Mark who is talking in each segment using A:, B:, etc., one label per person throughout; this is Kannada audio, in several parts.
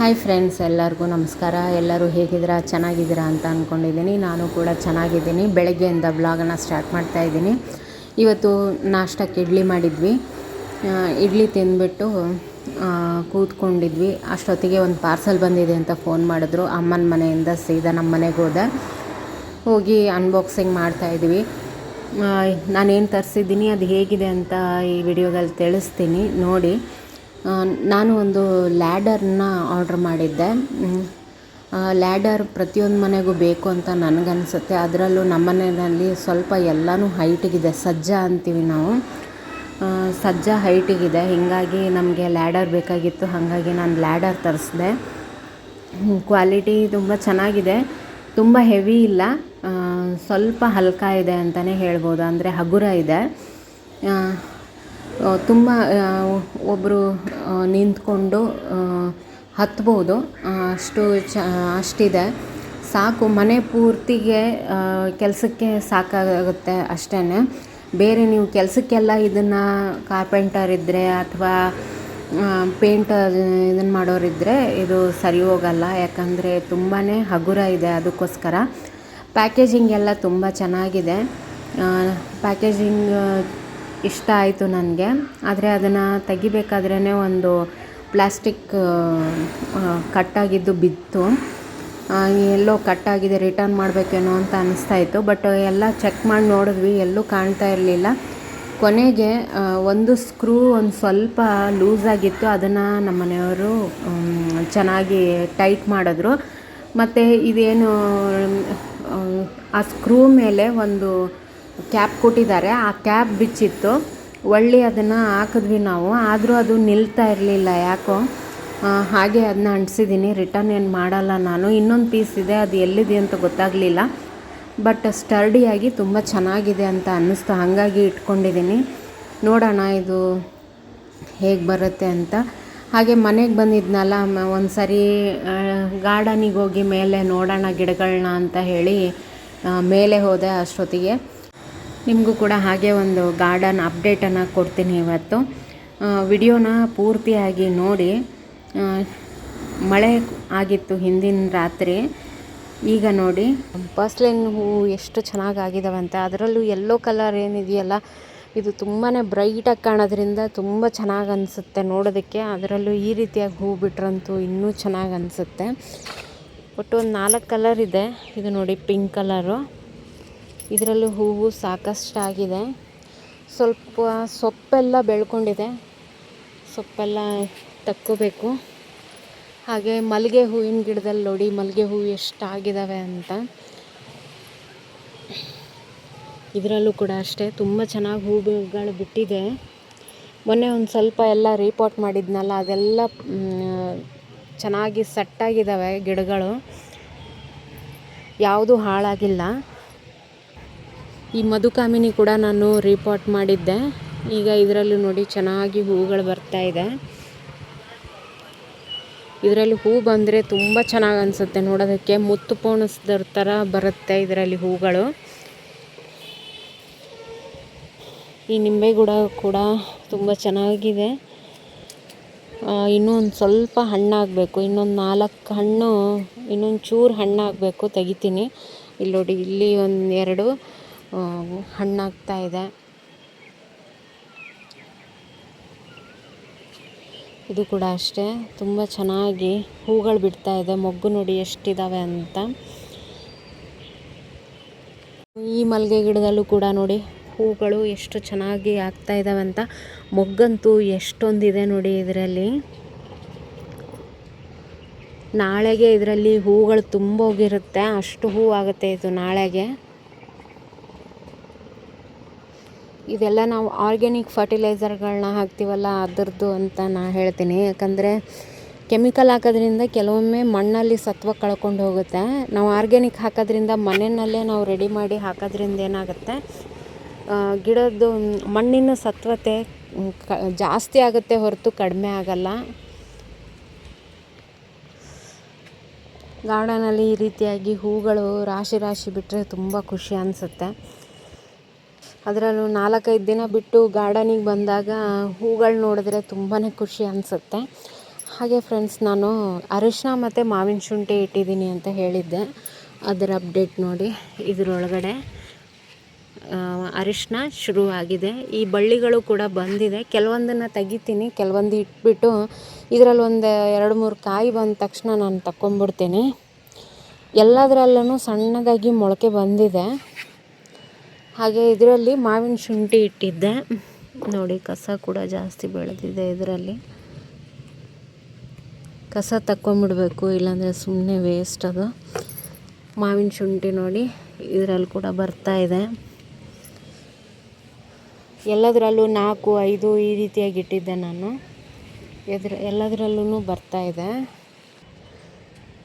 A: ಹಾಯ್ ಫ್ರೆಂಡ್ಸ್, ಎಲ್ಲರಿಗೂ ನಮಸ್ಕಾರ. ಎಲ್ಲರೂ ಹೇಗಿದ್ದೀರಾ? ಚೆನ್ನಾಗಿದ್ದೀರಾ ಅಂತ ಅಂದ್ಕೊಂಡಿದ್ದೀನಿ. ನಾನು ಕೂಡ ಚೆನ್ನಾಗಿದ್ದೀನಿ. ಬೆಳಗ್ಗೆಯಿಂದ ಬ್ಲಾಗನ್ನು ಸ್ಟಾರ್ಟ್ ಮಾಡ್ತಾಯಿದ್ದೀನಿ. ಇವತ್ತು ನಾಷ್ಟಕ್ಕೆ ಇಡ್ಲಿ ಮಾಡಿದ್ವಿ. ಇಡ್ಲಿ ತಿಂದ್ಬಿಟ್ಟು ಕೂತ್ಕೊಂಡಿದ್ವಿ. ಅಷ್ಟೊತ್ತಿಗೆ ಒಂದು ಪಾರ್ಸಲ್ ಬಂದಿದೆ ಅಂತ ಫೋನ್ ಮಾಡಿದ್ರು. ಅಮ್ಮನ ಮನೆಯಿಂದ ಸೀದಾ ನಮ್ಮ ಮನೆಗೆ ಹೋಗಿ ಅನ್ಬಾಕ್ಸಿಂಗ್ ಮಾಡ್ತಾಯಿದ್ವಿ. ನಾನೇನು ತರಿಸಿದ್ದೀನಿ, ಅದು ಹೇಗಿದೆ ಅಂತ ಈ ವಿಡಿಯೋದಲ್ಲಿ ತಿಳಿಸ್ತೀನಿ ನೋಡಿ. ನಾನು ಒಂದು ಲ್ಯಾಡರ್ನ ಆರ್ಡ್ರ್ ಮಾಡಿದ್ದೆ. ಲ್ಯಾಡರ್ ಪ್ರತಿಯೊಂದು ಮನೆಗೂ ಬೇಕು ಅಂತ ನನಗನ್ಸುತ್ತೆ. ಅದರಲ್ಲೂ ನಮ್ಮ ಮನೆಯಲ್ಲಿ ಸ್ವಲ್ಪ ಎಲ್ಲನೂ ಹೈಟಿಗಿದೆ. ಸಜ್ಜ ಅಂತೀವಿ ನಾವು. ಸಜ್ಜ ಹೈಟಿಗಿದೆ. ಹೀಗಾಗಿ ನಮಗೆ ಲ್ಯಾಡರ್ ಬೇಕಾಗಿತ್ತು. ಹಾಗಾಗಿ ನಾನು ಲ್ಯಾಡರ್ ತರಿಸಿದೆ. ಕ್ವಾಲಿಟಿ ತುಂಬ ಚೆನ್ನಾಗಿದೆ. ತುಂಬ ಹೆವಿ ಇಲ್ಲ, ಸ್ವಲ್ಪ ಹಲ್ಕ ಇದೆ ಅಂತಲೇ ಹೇಳ್ಬೋದು. ಅಂದರೆ ಹಗುರ ಇದೆ. ತುಂಬ ಒಬ್ಬರು ನಿಂತ್ಕೊಂಡು ಹತ್ಬೋದು, ಅಷ್ಟಿದೆ. ಸಾಕು, ಮನೆ ಪೂರ್ತಿಗೆ ಕೆಲಸಕ್ಕೆ ಸಾಕಾಗುತ್ತೆ ಅಷ್ಟೇ. ಬೇರೆ ನೀವು ಕೆಲಸಕ್ಕೆಲ್ಲ ಇದನ್ನು ಕಾರ್ಪೆಂಟರ್ ಇದ್ದರೆ ಅಥವಾ ಪೇಂಟ್ ಇದನ್ನು ಮಾಡೋರಿದ್ದರೆ ಇದು ಸರಿ ಹೋಗಲ್ಲ. ಯಾಕಂದರೆ ತುಂಬಾ ಹಗುರ ಇದೆ. ಅದಕ್ಕೋಸ್ಕರ ಪ್ಯಾಕೇಜಿಂಗ್ ಎಲ್ಲ ತುಂಬ ಚೆನ್ನಾಗಿದೆ. ಪ್ಯಾಕೇಜಿಂಗ್ ಇಷ್ಟ ಆಯಿತು ನನಗೆ. ಆದರೆ ಅದನ್ನು ತೆಗಿಬೇಕಾದ್ರೇ ಒಂದು ಪ್ಲಾಸ್ಟಿಕ್ ಕಟ್ಟಾಗಿದ್ದು ಬಿತ್ತು. ಎಲ್ಲೋ ಕಟ್ಟಾಗಿದೆ, ರಿಟರ್ನ್ ಮಾಡಬೇಕೇನೋ ಅಂತ ಅನ್ನಿಸ್ತಾಯಿತ್ತು. ಬಟ್ ಎಲ್ಲ ಚೆಕ್ ಮಾಡಿ ನೋಡಿದ್ವಿ, ಎಲ್ಲೂ ಕಾಣ್ತಾ ಇರಲಿಲ್ಲ. ಕೊನೆಗೆ ಒಂದು ಸ್ಕ್ರೂ ಒಂದು ಸ್ವಲ್ಪ ಲೂಸಾಗಿತ್ತು. ಅದನ್ನು ನಮ್ಮ ಮನೆಯವರು ಚೆನ್ನಾಗಿ ಟೈಟ್ ಮಾಡಿದ್ರು. ಮತ್ತು ಇದೇನು ಆ ಸ್ಕ್ರೂ ಮೇಲೆ ಒಂದು ಕ್ಯಾಪ್ ಕೊಟ್ಟಿದ್ದಾರೆ. ಆ ಕ್ಯಾಪ್ ಬಿಚ್ಚಿತ್ತು. ಒಳ್ಳೆ ಅದನ್ನು ಹಾಕಿದ್ವಿ ನಾವು. ಆದರೂ ಅದು ನಿಲ್ತಾ ಇರಲಿಲ್ಲ ಯಾಕೋ. ಹಾಗೆ ಅದನ್ನ ಅಂಟಿಸಿದ್ದೀನಿ. ರಿಟರ್ನ್ ಏನು ಮಾಡಲ್ಲ ನಾನು. ಇನ್ನೊಂದು ಪೀಸ್ ಇದೆ, ಅದು ಎಲ್ಲಿದೆ ಅಂತ ಗೊತ್ತಾಗಲಿಲ್ಲ. ಬಟ್ ಸ್ಟರ್ಡಿಯಾಗಿ ತುಂಬ ಚೆನ್ನಾಗಿದೆ ಅಂತ ಅನ್ನಿಸ್ತು. ಹಾಗಾಗಿ ಇಟ್ಕೊಂಡಿದ್ದೀನಿ. ನೋಡೋಣ ಇದು ಹೇಗೆ ಬರುತ್ತೆ ಅಂತ. ಹಾಗೆ ಮನೆಗೆ ಬಂದಿದ್ನಲ್ಲ, ಒಂದು ಸರಿ ಗಾರ್ಡನಿಗೆ ಹೋಗಿ ಮೇಲೆ ನೋಡೋಣ ಗಿಡಗಳನ್ನ ಅಂತ ಹೇಳಿ ಮೇಲೆ ಹೋದೆ. ಅಷ್ಟೊತ್ತಿಗೆ ನಿಮಗೂ ಕೂಡ ಹಾಗೆ ಒಂದು ಗಾರ್ಡನ್ ಅಪ್ಡೇಟನ್ನು ಕೊಡ್ತೀನಿ ಇವತ್ತು. ವಿಡಿಯೋನ ಪೂರ್ತಿಯಾಗಿ ನೋಡಿ. ಮಳೆ ಆಗಿತ್ತು ಹಿಂದಿನ ರಾತ್ರಿ. ಈಗ ನೋಡಿ ಬಸ್ಲಿನ್ ಹೂವು ಎಷ್ಟು ಚೆನ್ನಾಗಾಗಿದ್ದಾವೆ ಅಂತ. ಅದರಲ್ಲೂ ಯೆಲ್ಲೋ ಕಲರ್ ಏನಿದೆಯಲ್ಲ, ಇದು ತುಂಬಾ ಬ್ರೈಟಾಗಿ ಕಾಣೋದ್ರಿಂದ ತುಂಬ ಚೆನ್ನಾಗಿ ಅನಿಸುತ್ತೆ ನೋಡೋದಕ್ಕೆ. ಅದರಲ್ಲೂ ಈ ರೀತಿಯಾಗಿ ಹೂವು ಬಿಟ್ರಂತೂ ಇನ್ನೂ ಚೆನ್ನಾಗಿ ಅನಿಸುತ್ತೆ. ಒಟ್ಟು ಒಂದು 4 ಕಲರ್ ಇದೆ. ಇದು ನೋಡಿ ಪಿಂಕ್ ಕಲರು. ಇದರಲ್ಲೂ ಹೂವು ಸಾಕಷ್ಟಾಗಿದೆ. ಸ್ವಲ್ಪ ಸೊಪ್ಪೆಲ್ಲ ಬೆಳ್ಕೊಂಡಿದೆ. ಸೊಪ್ಪೆಲ್ಲ ತಕ್ಕೋಬೇಕು. ಹಾಗೆ ಮಲ್ಲಿಗೆ ಹೂವಿನ ಗಿಡದಲ್ಲಿ ನೋಡಿ ಮಲ್ಲಿಗೆ ಹೂವು ಎಷ್ಟಾಗಿದ್ದಾವೆ ಅಂತ. ಇದರಲ್ಲೂ ಕೂಡ ಅಷ್ಟೇ ತುಂಬ ಚೆನ್ನಾಗಿ ಹೂವುಗಳು ಬಿಟ್ಟಿದೆ. ಮೊನ್ನೆ ಒಂದು ಸ್ವಲ್ಪ ಎಲ್ಲ ರೀಪಾಟ್ ಮಾಡಿದ್ನಲ್ಲ, ಅದೆಲ್ಲ ಚೆನ್ನಾಗಿ ಸೆಟ್ಟಾಗಿದ್ದಾವೆ ಗಿಡಗಳು. ಯಾವುದೂ ಹಾಳಾಗಿಲ್ಲ. ಈ ಮಧುಕಾಮಿನಿ ಕೂಡ ನಾನು ರೀಪಾಟ್ ಮಾಡಿದ್ದೆ. ಈಗ ಇದರಲ್ಲೂ ನೋಡಿ ಚೆನ್ನಾಗಿ ಹೂವುಗಳು ಬರ್ತಾ ಇದೆ. ಇದರಲ್ಲಿ ಹೂ ಬಂದರೆ ತುಂಬ ಚೆನ್ನಾಗಿ ಅನಿಸುತ್ತೆ ನೋಡೋದಕ್ಕೆ. ಮುತ್ತು ಪೋಣಿಸ್ದರ ಥರ ಬರುತ್ತೆ ಇದರಲ್ಲಿ ಹೂಗಳು. ಈ ನಿಂಬೆ ಗಿಡ ಕೂಡ ತುಂಬ ಚೆನ್ನಾಗಿದೆ. ಇನ್ನೂ ಒಂದು ಸ್ವಲ್ಪ ಹಣ್ಣಾಗಬೇಕು. ಇನ್ನೊಂದು 4 ಹಣ್ಣು, ಇನ್ನೊಂದು ಚೂರು ಹಣ್ಣಾಗಬೇಕು. ತೆಗಿತೀನಿ. ಇಲ್ಲಿ ನೋಡಿ, ಇಲ್ಲಿ 1-2 ಹಣ್ಣಾಗ್ತಾ ಇದೆ. ಇದು ಕೂಡ ಅಷ್ಟೇ ತುಂಬ ಚೆನ್ನಾಗಿ ಹೂಗಳು ಬಿಡ್ತಾ ಇದೆ. ಮೊಗ್ಗು ನೋಡಿ ಎಷ್ಟಿದ್ದಾವೆ ಅಂತ. ಈ ಮಲ್ಲಿಗೆ ಗಿಡದಲ್ಲೂ ಕೂಡ ನೋಡಿ ಹೂಗಳು ಎಷ್ಟು ಚೆನ್ನಾಗಿ ಆಗ್ತಾ ಇದ್ದಾವೆ ಅಂತ. ಮೊಗ್ಗಂತೂ ಎಷ್ಟೊಂದಿದೆ ನೋಡಿ ಇದರಲ್ಲಿ. ನಾಳೆಗೆ ಇದರಲ್ಲಿ ಹೂಗಳು ತುಂಬೋಗಿರುತ್ತೆ. ಅಷ್ಟು ಹೂ ಆಗುತ್ತೆ ಇದು ನಾಳೆಗೆ. ಇದೆಲ್ಲ ನಾವು ಆರ್ಗ್ಯಾನಿಕ್ ಫರ್ಟಿಲೈಸರ್ಗಳನ್ನ ಹಾಕ್ತೀವಲ್ಲ ಅದರದ್ದು ಅಂತ ನಾನು ಹೇಳ್ತೀನಿ. ಯಾಕಂದರೆ ಕೆಮಿಕಲ್ ಹಾಕೋದ್ರಿಂದ ಕೆಲವೊಮ್ಮೆ ಮಣ್ಣಲ್ಲಿ ಸತ್ವ ಕಳ್ಕೊಂಡು ಹೋಗುತ್ತೆ. ನಾವು ಆರ್ಗ್ಯಾನಿಕ್ ಹಾಕೋದ್ರಿಂದ ಮನೆಯಲ್ಲೇ ನಾವು ರೆಡಿ ಮಾಡಿ ಹಾಕೋದ್ರಿಂದ ಏನಾಗುತ್ತೆ, ಗಿಡದ್ದು ಮಣ್ಣಿನ ಸತ್ವತೆ ಜಾಸ್ತಿ ಆಗುತ್ತೆ ಹೊರತು ಕಡಿಮೆ ಆಗಲ್ಲ. ಗಾರ್ಡನಲ್ಲಿ ಈ ರೀತಿಯಾಗಿ ಹೂಗಳು ರಾಶಿ ರಾಶಿ ಬಿಟ್ಟರೆ ತುಂಬ ಖುಷಿ ಅನಿಸುತ್ತೆ. ಅದರಲ್ಲೂ 4-5 ದಿನ ಬಿಟ್ಟು ಗಾರ್ಡನಿಗೆ ಬಂದಾಗ ಹೂಗಳು ನೋಡಿದ್ರೆ ತುಂಬಾ ಖುಷಿ ಅನಿಸುತ್ತೆ. ಹಾಗೆ ಫ್ರೆಂಡ್ಸ್, ನಾನು ಅರಿಶಿನ ಮತ್ತು ಮಾವಿನ ಶುಂಠಿ ಇಟ್ಟಿದ್ದೀನಿ ಅಂತ ಹೇಳಿದ್ದೆ, ಅದರ ಅಪ್ಡೇಟ್ ನೋಡಿ. ಇದರೊಳಗಡೆ ಅರಿಶಿನ ಶುರುವಾಗಿದೆ. ಈ ಬಳ್ಳಿಗಳು ಕೂಡ ಬಂದಿದೆ. ಕೆಲವೊಂದನ್ನು ತೆಗಿತೀನಿ, ಕೆಲವೊಂದು ಇಟ್ಬಿಟ್ಟು ಇದರಲ್ಲಿ ಒಂದು 2-3 ಕಾಯಿ ಬಂದ ತಕ್ಷಣ ನಾನು ತಗೊಂಡ್ಬಿಡ್ತೀನಿ. ಎಲ್ಲದರಲ್ಲೂ ಸಣ್ಣದಾಗಿ ಮೊಳಕೆ ಬಂದಿದೆ. ಹಾಗೆ ಇದರಲ್ಲಿ ಮಾವಿನ ಶುಂಠಿ ಇಟ್ಟಿದ್ದೆ ನೋಡಿ. ಕಸ ಕೂಡ ಜಾಸ್ತಿ ಬೆಳೆದಿದೆ ಇದರಲ್ಲಿ. ಕಸ ತಗೊಂಬಿಡ್ಬೇಕು, ಇಲ್ಲಾಂದರೆ ಸುಮ್ಮನೆ ವೇಸ್ಟ್ ಅದು. ಮಾವಿನ ಶುಂಠಿ ನೋಡಿ, ಇದರಲ್ಲಿ ಕೂಡ ಬರ್ತಾ ಇದೆ. ಎಲ್ಲದರಲ್ಲೂ 4-5 ಈ ರೀತಿಯಾಗಿ ಇಟ್ಟಿದ್ದೆ ನಾನು. ಎಲ್ಲದರಲ್ಲೂ ಬರ್ತಾ ಇದೆ.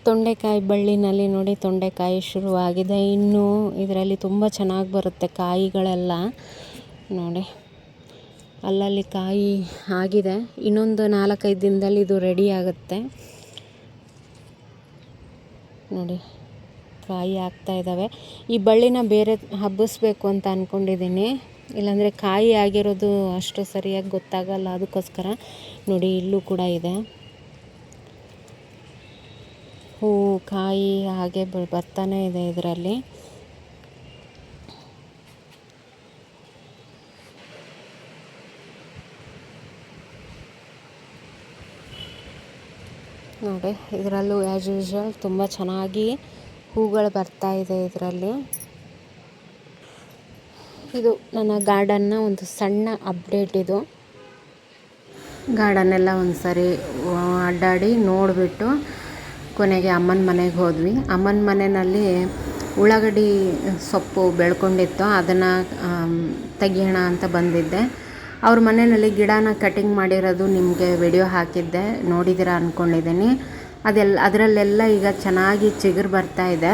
A: ತೊಂಡೆಕಾಯಿ ಬಳ್ಳಿನಲ್ಲಿ ನೋಡಿ, ತೊಂಡೆಕಾಯಿ ಶುರುವಾಗಿದೆ. ಇನ್ನೂ ಇದರಲ್ಲಿ ತುಂಬ ಚೆನ್ನಾಗಿ ಬರುತ್ತೆ ಕಾಯಿಗಳೆಲ್ಲ ನೋಡಿ. ಅಲ್ಲಲ್ಲಿ ಕಾಯಿ ಆಗಿದೆ. ಇನ್ನೊಂದು 4-5 ದಿನದಲ್ಲಿ ಇದು ರೆಡಿ ಆಗುತ್ತೆ ನೋಡಿ. ಕಾಯಿ ಆಗ್ತಾ ಇದ್ದಾವೆ. ಈ ಬಳ್ಳಿನ ಬೇರೆ ಹಬ್ಬಿಸ್ಬೇಕು ಅಂತ ಅಂದ್ಕೊಂಡಿದ್ದೀನಿ, ಇಲ್ಲಾಂದರೆ ಕಾಯಿ ಆಗಿರೋದು ಅಷ್ಟು ಸರಿಯಾಗಿ ಗೊತ್ತಾಗಲ್ಲ. ಅದಕ್ಕೋಸ್ಕರ ನೋಡಿ, ಇಲ್ಲೂ ಕೂಡ ಇದೆ ಹೂವು, ಕಾಯಿ ಹಾಗೆ ಬರ್ತಾನೆ ಇದೆ ಇದರಲ್ಲಿ. ನೋಡಿ, ಇದರಲ್ಲೂ ಆ್ಯಸ್ ಯೂಶ್ವಲ್ ತುಂಬ ಚೆನ್ನಾಗಿ ಹೂಗಳು ಬರ್ತಾ ಇದೆ ಇದರಲ್ಲಿ. ಇದು ನನ್ನ ಗಾರ್ಡನ್ನ ಒಂದು ಸಣ್ಣ ಅಪ್ಡೇಟ್. ಇದು ಗಾರ್ಡನ್ನೆಲ್ಲ ಒಂದು ಸರಿ ಅಡ್ಡಾಡಿ ನೋಡಿಬಿಟ್ಟು ಕೊನೆಗೆ ಅಮ್ಮನ ಮನೆಗೆ ಹೋದ್ವಿ. ಅಮ್ಮನ ಮನೆಯಲ್ಲಿ ಉಳ್ಳಾಗಡ್ಡಿ ಸೊಪ್ಪು ಬೆಳ್ಕೊಂಡಿತ್ತು, ಅದನ್ನು ತೆಗಿಯೋಣ ಅಂತ ಬಂದಿದ್ದೆ. ಅವ್ರ ಮನೆಯಲ್ಲಿ ಗಿಡನ ಕಟಿಂಗ್ ಮಾಡಿರೋದು ನಿಮಗೆ ವಿಡಿಯೋ ಹಾಕಿದ್ದೆ, ನೋಡಿದ್ದೀರಾ ಅಂದ್ಕೊಂಡಿದ್ದೀನಿ. ಅದರಲ್ಲೆಲ್ಲ ಈಗ ಚೆನ್ನಾಗಿ ಚಿಗುರು ಬರ್ತಾ ಇದೆ.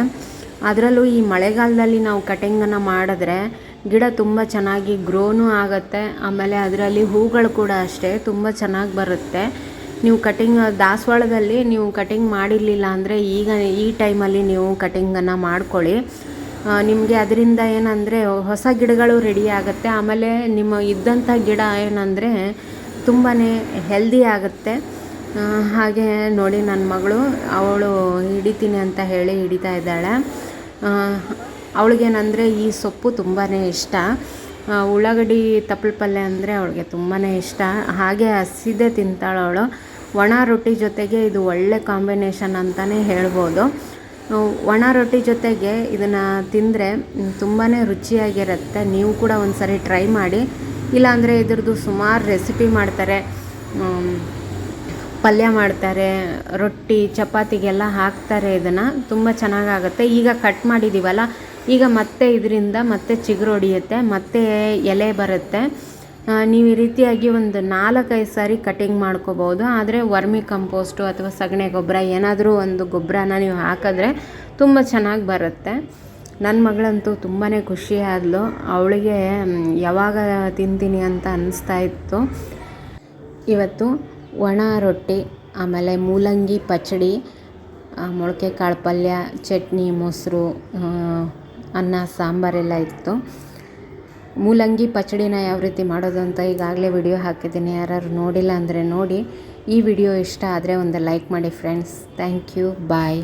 A: ಅದರಲ್ಲೂ ಈ ಮಳೆಗಾಲದಲ್ಲಿ ನಾವು ಕಟಿಂಗನ್ನು ಮಾಡಿದ್ರೆ ಗಿಡ ತುಂಬ ಚೆನ್ನಾಗಿ ಗ್ರೋನೂ ಆಗುತ್ತೆ. ಆಮೇಲೆ ಅದರಲ್ಲಿ ಹೂಗಳು ಕೂಡ ಅಷ್ಟೇ ತುಂಬ ಚೆನ್ನಾಗಿ ಬರುತ್ತೆ. ನೀವು ದಾಸವಾಳದಲ್ಲಿ ನೀವು ಕಟಿಂಗ್ ಮಾಡಿರಲಿಲ್ಲ ಅಂದರೆ ಈ ಟೈಮಲ್ಲಿ ನೀವು ಕಟಿಂಗನ್ನು ಮಾಡ್ಕೊಳ್ಳಿ. ನಿಮಗೆ ಅದರಿಂದ ಏನಂದರೆ ಹೊಸ ಗಿಡಗಳು ರೆಡಿ ಆಗುತ್ತೆ. ಆಮೇಲೆ ನಿಮ್ಮ ಇದ್ದಂಥ ಗಿಡ ಏನಂದರೆ ತುಂಬಾ ಹೆಲ್ದಿ ಆಗುತ್ತೆ. ಹಾಗೆ ನೋಡಿ, ನನ್ನ ಮಗಳು ಅವಳು ಹಿಡಿತೀನಿ ಅಂತ ಹೇಳಿ ಹಿಡಿತಾ ಇದ್ದಾಳೆ. ಅವಳಿಗೇನಂದರೆ ಈ ಸೊಪ್ಪು ತುಂಬಾ ಇಷ್ಟ. ಉಳ್ಳಾಗಡ್ಡಿ ತಪ್ಪಲು ಪಲ್ಯ ಅಂದರೆ ಅವಳಿಗೆ ತುಂಬಾ ಇಷ್ಟ. ಹಾಗೆ ಹಸಿದೇ ತಿಂತಾಳೆ ಅವಳು. ಒಣ ರೊಟ್ಟಿ ಜೊತೆಗೆ ಇದು ಒಳ್ಳೆ ಕಾಂಬಿನೇಷನ್ ಅಂತಲೇ ಹೇಳ್ಬೋದು. ಒಣ ರೊಟ್ಟಿ ಜೊತೆಗೆ ಇದನ್ನು ತಿಂದರೆ ತುಂಬಾ ರುಚಿಯಾಗಿರುತ್ತೆ. ನೀವು ಕೂಡ ಒಂದು ಸರಿ ಟ್ರೈ ಮಾಡಿ. ಇಲ್ಲಾಂದರೆ ಇದ್ರದ್ದು ಸುಮಾರು ರೆಸಿಪಿ ಮಾಡ್ತಾರೆ, ಪಲ್ಯ ಮಾಡ್ತಾರೆ, ರೊಟ್ಟಿ ಚಪಾತಿಗೆಲ್ಲ ಹಾಕ್ತಾರೆ. ಇದನ್ನು ತುಂಬ ಚೆನ್ನಾಗಾಗುತ್ತೆ. ಈಗ ಕಟ್ ಮಾಡಿದ್ದೀವಲ್ಲ, ಈಗ ಮತ್ತೆ ಇದರಿಂದ ಮತ್ತೆ ಚಿಗುರು ಹೊಡಿಯುತ್ತೆ, ಮತ್ತೆ ಎಲೆ ಬರುತ್ತೆ. ನೀವು ಈ ರೀತಿಯಾಗಿ ಒಂದು 4-5 ಸಾರಿ ಕಟಿಂಗ್ ಮಾಡ್ಕೋಬೋದು. ಆದರೆ ವರ್ಮಿ ಕಂಪೋಸ್ಟು ಅಥವಾ ಸಗಣಿ ಗೊಬ್ಬರ ಏನಾದರೂ ಒಂದು ಗೊಬ್ಬರನ ನೀವು ಹಾಕಿದ್ರೆ ತುಂಬ ಚೆನ್ನಾಗಿ ಬರುತ್ತೆ. ನನ್ನ ಮಗಳಂತೂ ತುಂಬಾ ಖುಷಿ ಆದಳು. ಅವಳಿಗೆ ಯಾವಾಗ ತಿಂತೀನಿ ಅಂತ ಅನ್ನಿಸ್ತಾ ಇತ್ತು. ಇವತ್ತು ಒಣ ರೊಟ್ಟಿ, ಆಮೇಲೆ ಮೂಲಂಗಿ ಪಚಡಿ, ಮೊಳಕೆ ಕಾಳು ಪಲ್ಯ, ಚಟ್ನಿ, ಮೊಸರು, ಅನ್ನ, ಸಾಂಬಾರೆಲ್ಲ ಇತ್ತು. ಮೂಲಂಗಿ ಪಚಡಿನ ಯಾವ ರೀತಿ ಮಾಡೋದು ಅಂತ ಈಗಾಗಲೇ ವಿಡಿಯೋ ಹಾಕಿದ್ದೀನಿ. ಯಾರು ನೋಡಿಲ್ಲ ಅಂದರೆ ನೋಡಿ. ಈ ವಿಡಿಯೋ ಇಷ್ಟ ಆದರೆ ಒಂದು ಲೈಕ್ ಮಾಡಿ ಫ್ರೆಂಡ್ಸ್. Thank you. ಬಾಯ್.